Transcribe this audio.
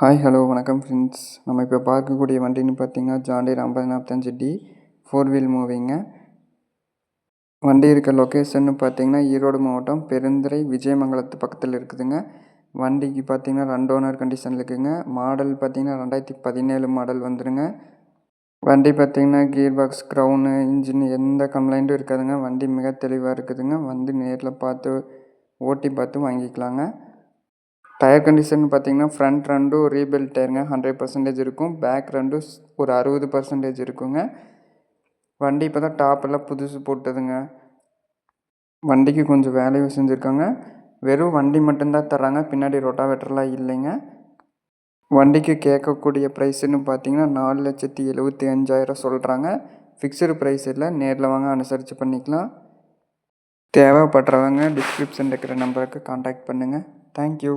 Hi hello வணக்கம் friends. நம்ம இப்போ பார்க்கக்கூடிய வண்டின்னு பார்த்தீங்கன்னா ஜாண்டியர் 5045D 4 வீல் மூவிங்க. வண்டி இருக்க லொக்கேஷன்னு பார்த்தீங்கன்னா ஈரோடு மாவட்டம் பெருந்துறை விஜயமங்கலத்து பக்கத்தில் இருக்குதுங்க. வண்டிக்கு பார்த்தீங்கன்னா 2 ஓனர் கண்டிஷனில் இருக்குதுங்க. மாடல் பார்த்தீங்கன்னா 2017 மாடல் வந்துடுங்க. வண்டி பார்த்தீங்கன்னா கியர் பாக்ஸ், க்ரௌனு, இன்ஜின் எந்த கம்ப்ளைண்ட்டும் இருக்காதுங்க. வண்டி மிக தெளிவாக இருக்குதுங்க. வந்து நேரில் பார்த்து ஓட்டி பார்த்து வாங்கிக்கலாங்க. டயர் கண்டிஷன் பார்த்தீங்கன்னா ஃப்ரண்ட் ரெண்டும் ரீபில்ட் டயருங்க 100% இருக்கும். பேக் ரெண்டும் ஒரு 60% இருக்குங்க. வண்டி இப்போ தான் டாப்பெல்லாம் புதுசு போட்டதுங்க. வண்டிக்கு கொஞ்சம் வேலையும் செஞ்சுருக்காங்க. வெறும் வண்டி மட்டும்தான் தர்றாங்க, பின்னாடி ரொட்டாவேட்டர்லாம் இல்லைங்க. வண்டிக்கு கேட்கக்கூடிய ப்ரைஸுன்னு பார்த்தீங்கன்னா 4,75,000 சொல்கிறாங்க. ஃபிக்ஸ்டு ப்ரைஸ் இல்லை, நேரில் வாங்க அனுசரித்து பண்ணிக்கலாம். தேவைப்படுறவங்க டிஸ்கிரிப்ஷனில் இருக்கிற நம்பருக்கு கான்டாக்ட் பண்ணுங்கள். தேங்க்யூ.